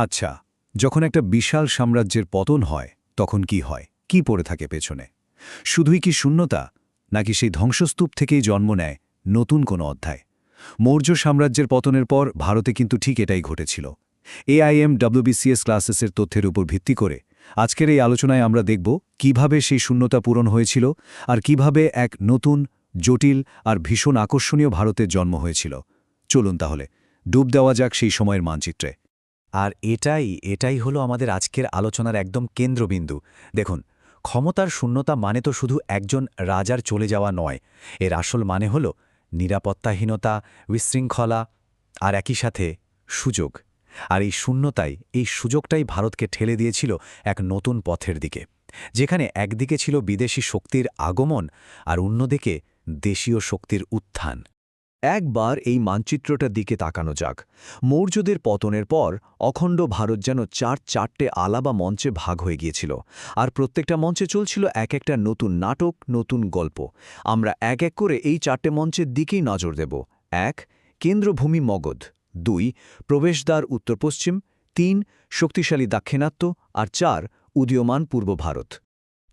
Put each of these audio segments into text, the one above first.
আচ্ছা, যখন একটা বিশাল সাম্রাজ্যের পতন হয় তখন কি হয়, কি পড়ে থাকে পেছনে? শুধুই কি শূন্যতা, নাকি সেই ধ্বংসস্তূপ থেকেই জন্ম নেয় নতুন কোনো অধ্যায়? মৌর্য সাম্রাজ্যের পতনের পর ভারতে কিন্তু ঠিক এটাই ঘটেছিল। এআইএম WBCS ক্লাসেসের তথ্যের উপর ভিত্তি করে আজকের এই আলোচনায় আমরা দেখব কিভাবে সেই শূন্যতা পূরণ হয়েছিল আর কিভাবে এক নতুন, জটিল আর ভীষণ আকর্ষণীয় ভারতের জন্ম হয়েছিল। চলুন তাহলে ডুব দেওয়া যাক সেই সময়ের মানচিত্রে। আর এটাই হলো আমাদের আজকের আলোচনার একদম কেন্দ্রবিন্দু। দেখুন, ক্ষমতার শূন্যতা মানে তো শুধু একজন রাজার চলে যাওয়া নয়। এর আসল মানে হল নিরাপত্তাহীনতা, বিশৃঙ্খলা আর একই সাথে সুযোগ। আর এই সুযোগটাই ভারতকে ঠেলে দিয়েছিল এক নতুন পথের দিকে, যেখানে একদিকে ছিল বিদেশি শক্তির আগমন আর অন্যদিকে দেশীয় শক্তির উত্থান। একবার এই মানচিত্রটার দিকে তাকানো যাক। মৌর্যদের পতনের পর অখণ্ড ভারত যেন চারটে আলাদা মঞ্চে ভাগ হয়ে গিয়েছিল, আর প্রত্যেকটা মঞ্চে চলছিল এক একটা নতুন নাটক, নতুন গল্প। আমরা এক এক করে এই চারটে মঞ্চের দিকেই নজর দেব। ১. কেন্দ্রভূমি মগধ। ২. প্রবেশদ্বার উত্তর পশ্চিম। ৩. শক্তিশালী দাক্ষিণাত্য। আর ৪. উদীয়মান পূর্ব ভারত।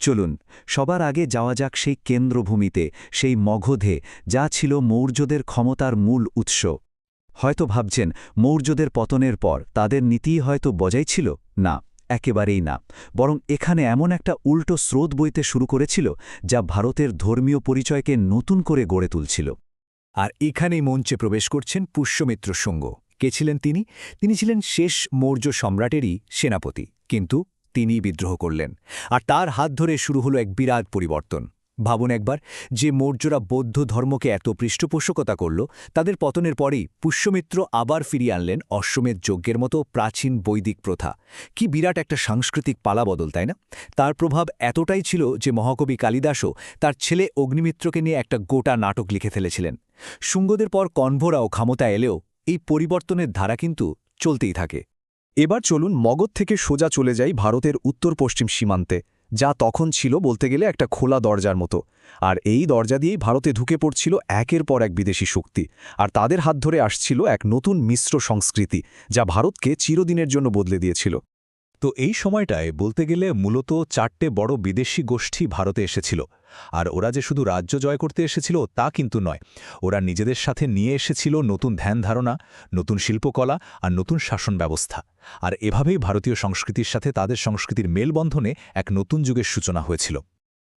চলুন সবার আগে যাওয়া যাক সেই কেন্দ্রভূমিতে, সেই মগধে, যা ছিল মৌর্যদের ক্ষমতার মূল উৎস। হয়তো ভাবছেন, মৌর্যদের পতনের পর তাদের নীতিই হয়তো বজায় ছিল। না, একেবারেই না। বরং এখানে এমন একটা উল্টো স্রোত বইতে শুরু করেছিল যা ভারতের ধর্মীয় পরিচয়কে নতুন করে গড়ে তুলছিল। আর এখানেই মঞ্চে প্রবেশ করছেন পুষ্যমিত্র শুঙ্গ। কে ছিলেন তিনি? তিনি ছিলেন শেষ মৌর্য সম্রাটেরই সেনাপতি, কিন্তু তিনিই বিদ্রোহ করলেন। আর তার হাত ধরে শুরু হলো এক বিরাট পরিবর্তন। ভাবুন একবার, যে মৌর্যরা বৌদ্ধ ধর্মকে এত পৃষ্ঠপোষকতা করল, তাদের পতনের পরেই পুষ্যমিত্র আবার ফিরিয়ে আনলেন অশ্বমেধ যজ্ঞের মতো প্রাচীন বৈদিক প্রথা। কি বিরাট একটা সাংস্কৃতিক পালাবদল, তাই না? তার প্রভাব এতটাই ছিল যে মহাকবি কালিদাসও তার ছেলে অগ্নিমিত্রকে নিয়ে একটা গোটা নাটক লিখে ফেলেছিলেন। শুঙ্গদের পর কণ্ভরাও ক্ষমতা এলেও এই পরিবর্তনের ধারা কিন্তু চলতেই থাকে। এবার চলুন মগধ থেকে সোজা চলে যাই ভারতের উত্তর পশ্চিম সীমান্তে, যা তখন ছিল বলতে গেলে একটা খোলা দরজার মতো। আর এই দরজা দিয়েই ভারতে ঢুকে পড়ছিল একের পর এক বিদেশি শক্তি, আর তাদের হাত ধরে আসছিল এক নতুন মিশ্র সংস্কৃতি, যা ভারতকে চিরদিনের জন্য বদলে দিয়েছিল। তো এই সময়টায় বলতে গেলে মূলত চারটে বড় বিদেশি গোষ্ঠী ভারতে এসেছিল। আর ওরা যে শুধু রাজ্য জয় করতে এসেছিল তা কিন্তু নয়, ওরা নিজেদের সাথে নিয়ে এসেছিল নতুন ধ্যান ধারণা, নতুন শিল্পকলা আর নতুন শাসন ব্যবস্থা। আর এভাবেই ভারতীয় সংস্কৃতির সাথে তাদের সংস্কৃতির মেলবন্ধনে এক নতুন যুগের সূচনা হয়েছিল।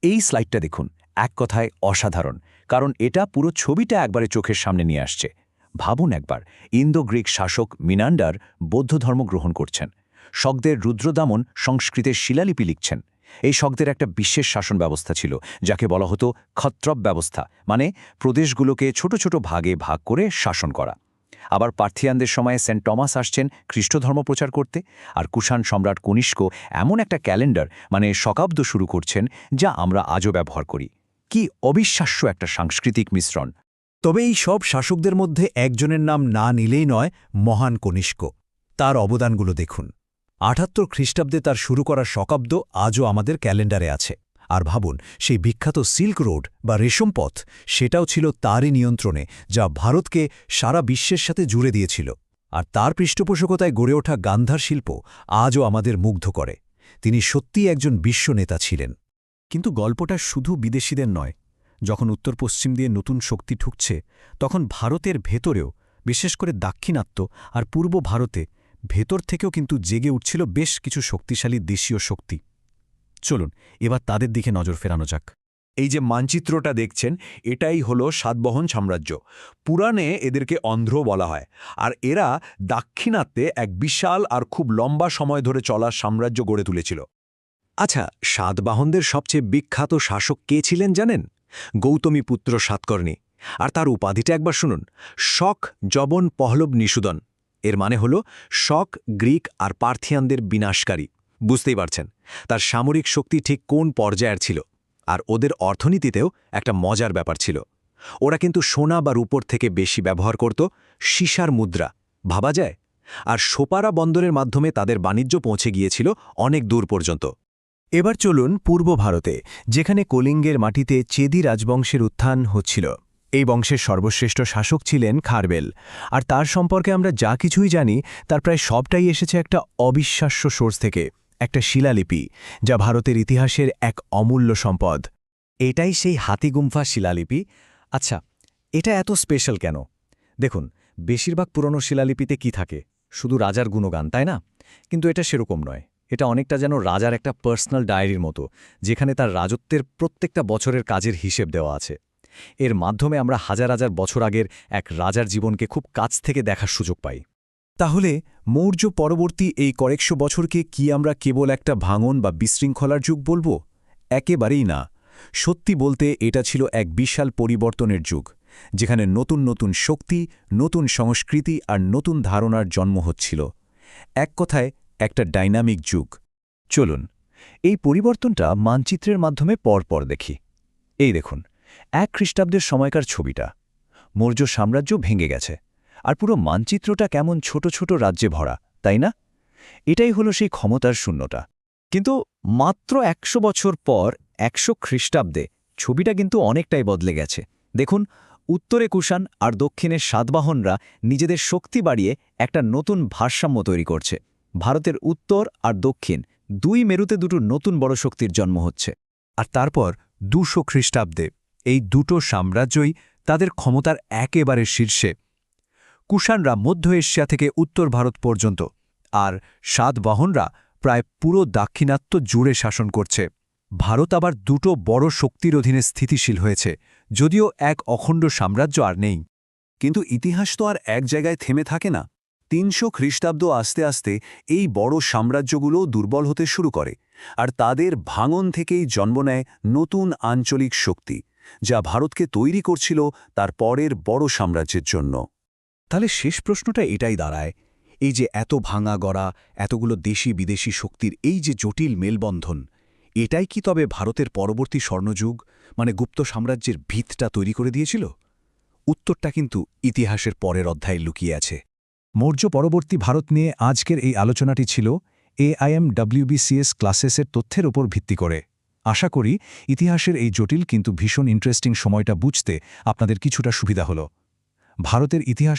এই স্লাইডটা দেখুন, এক কথায় অসাধারণ, কারণ এটা পুরো ছবিটা একবারে চোখের সামনে নিয়ে আসছে। ভাবুন একবার, ইন্দো গ্রিক শাসক মিনান্ডার বৌদ্ধ ধর্ম গ্রহণ করছেন, শকদের রুদ্রদামন সংস্কৃতের শিলালিপি লিখছেন। এই শকদের একটা বিশেষ শাসন ব্যবস্থা ছিল, যাকে বলা হতো ক্ষত্রপ ব্যবস্থা, মানে প্রদেশগুলোকে ছোট ছোট ভাগে ভাগ করে শাসন করা। আবার পার্থিয়ানদের সময়ে সেন্ট টমাস আসছেন খ্রিস্টধর্ম প্রচার করতে, আর কুষাণ সম্রাট কনিষ্ক এমন একটা ক্যালেন্ডার মানে শকাব্দ শুরু করছেন যা আমরা আজও ব্যবহার করি। কি অবিশ্বাস্য একটা সাংস্কৃতিক মিশ্রণ! তবে এই সব শাসকদের মধ্যে একজনের নাম না নিলেই নয়, মহান কনিষ্ক। তার অবদানগুলো দেখুন। ৭৮ খ্রিস্টাব্দে তার শুরু করা শকাব্দ আজও আমাদের ক্যালেন্ডারে আছে। আর ভাবুন, সেই বিখ্যাত সিল্ক রোড বা রেশম পথ, সেটাও ছিল তারই নিয়ন্ত্রণে, যা ভারতকে সারা বিশ্বের সাথে জুড়ে দিয়েছিল। আর তার পৃষ্ঠপোষকতায় গড়ে ওঠা গান্ধার শিল্প আজও আমাদের মুগ্ধ করে। তিনি সত্যিই একজন বিশ্বনেতা ছিলেন। কিন্তু গল্পটা শুধু বিদেশিদের নয়। যখন উত্তর পশ্চিম দিয়ে নতুন শক্তি ঢুকছে, তখন ভারতের ভেতরেও, বিশেষ করে দাক্ষিণাত্য আর পূর্ব ভারতে ভেতর থেকেও কিন্তু জেগে উঠছিল বেশ কিছু শক্তিশালী দেশীয় শক্তি। চলুন এবার তাদের দিকে নজর ফেরানো যাক। এই যে মানচিত্রটা দেখছেন, এটাই হলো সাতবাহন সাম্রাজ্য। পুরাণে এদেরকে অন্ধ্র বলা হয়, আর এরা দাক্ষিণাত্যে এক বিশাল আর খুব লম্বা সময় ধরে চলা সাম্রাজ্য গড়ে তুলেছিল। আচ্ছা, সাতবাহনদের সবচেয়ে বিখ্যাত শাসক কে ছিলেন জানেন? গৌতমীপুত্র সাতকর্ণী। আর তার উপাধিটা একবার শুনুন, শক জবন পহলব নিষুদন। এর মানে হল শক গ্রিক আর পার্থিয়ানদের বিনাশকারী। বুঝতেই পারছেন তার সামরিক শক্তি ঠিক কোন পর্যায়ের ছিল। আর ওদের অর্থনীতিতেও একটা মজার ব্যাপার ছিল। ওরা কিন্তু সোনা বা রূপোর থেকে বেশি ব্যবহার করত সীসার মুদ্রা, ভাবা যায়? আর সোপারা বন্দরের মাধ্যমে তাদের বাণিজ্য পৌঁছে গিয়েছিল অনেক দূর পর্যন্ত। এবার চলুন পূর্ব ভারতে, যেখানে কলিঙ্গের মাটিতে চেদি রাজবংশের উত্থান হচ্ছিল। এই বংশের সর্বশ্রেষ্ঠ শাসক ছিলেন খারবেল, আর তার সম্পর্কে আমরা যা কিছুই জানি তার প্রায় সবটাই এসেছে একটা অবিশ্বাস্য সোর্স থেকে, একটা শিলালিপি, যা ভারতের ইতিহাসের এক অমূল্য সম্পদ। এটাই সেই হাতিগুম্ফা শিলালিপি। আচ্ছা, এটা এত স্পেশাল কেন? দেখুন, বেশিরভাগ পুরনো শিলালিপিতে কি থাকে? শুধু রাজার গুণগান, তাই না? কিন্তু এটা সেরকম নয়। এটা অনেকটা যেন রাজার একটা পার্সোনাল ডায়েরির মতো, যেখানে তার রাজত্বের প্রত্যেকটা বছরের কাজের হিসেব দেওয়া আছে। এর মাধ্যমে আমরা হাজার হাজার বছর আগের এক রাজার জীবনকে খুব কাছ থেকে দেখার সুযোগ পাই। তাহলে মৌর্য পরবর্তী এই কয়েকশো বছরকে কি আমরা কেবল একটা ভাঙন বা বিশৃঙ্খলার যুগ বলবো? একেবারেই না। সত্যি বলতে এটা ছিল এক বিশাল পরিবর্তনের যুগ, যেখানে নতুন নতুন শক্তি, নতুন সংস্কৃতি আর নতুন ধারণার জন্ম হচ্ছিল। এক কথায় একটা ডাইনামিক যুগ। চলুন এই পরিবর্তনটা মানচিত্রের মাধ্যমে পরপর দেখি। এই দেখুন, 1 খ্রিস্টাব্দের সময়কার ছবিটা। মৌর্য সাম্রাজ্য ভেঙে গেছে, আর পুরো মানচিত্রটা কেমন ছোট ছোট রাজ্যে ভরা, তাই না? এটাই হলো সেই ক্ষমতার শূন্যতা। কিন্তু মাত্র 100 বছর পর 100 খ্রিস্টাব্দে ছবিটা কিন্তু অনেকটাই বদলে গেছে। দেখুন, উত্তরে কুষাণ আর দক্ষিণে সাতবাহনরা নিজেদের শক্তি বাড়িয়ে একটা নতুন ভারসাম্য তৈরি করছে। ভারতের উত্তর আর দক্ষিণ দুই মেরুতে দুটো নতুন বড় শক্তির জন্ম হচ্ছে। আর তারপর 200 খ্রিস্টাব্দে এই দুটো সাম্রাজ্যই তাদের ক্ষমতার একেবারে শীর্ষে। কুষাণরা মধ্য এশিয়া থেকে উত্তর ভারত পর্যন্ত, আর সাতবাহনরা প্রায় পুরো দাক্ষিণাত্য জুড়ে শাসন করছে। ভারত আবার দুটো বড় শক্তির অধীনে স্থিতিশীল হয়েছে, যদিও এক অখণ্ড সাম্রাজ্য আর নেই। কিন্তু ইতিহাস তো আর এক জায়গায় থেমে থাকে না। 300 খ্রিস্টাব্দ আস্তে আস্তে এই বড় সাম্রাজ্যগুলো দুর্বল হতে শুরু করে, আর তাদের ভাঙন থেকেই জন্ম নেয় নতুন আঞ্চলিক শক্তি, যা ভারতকে তৈরি করছিল তার পরের বড় সাম্রাজ্যের জন্য। তাহলে শেষ প্রশ্নটা এটাই দাঁড়ায়, এই যে এত ভাঙা গড়া, এতগুলো দেশি বিদেশি শক্তির এই যে জটিল মেলবন্ধন, এটাই কি তবে ভারতের পরবর্তী স্বর্ণযুগ মানে গুপ্ত সাম্রাজ্যের ভিতটা তৈরি করে দিয়েছিল? উত্তরটা কিন্তু ইতিহাসের পরের অধ্যায়ে লুকিয়ে আছে। মৌর্য পরবর্তী ভারত নিয়ে আজকের এই আলোচনাটি ছিল AIMWBCS ক্লাসেসের তথ্যের উপর ভিত্তি করে। আশা করি ইতিহাসের এই জটিল কিন্তু ভীষণ ইন্টারেস্টিং সময়টা বুঝতে আপনাদের কিছুটা সুবিধা হলো। ভারতের ইতিহাস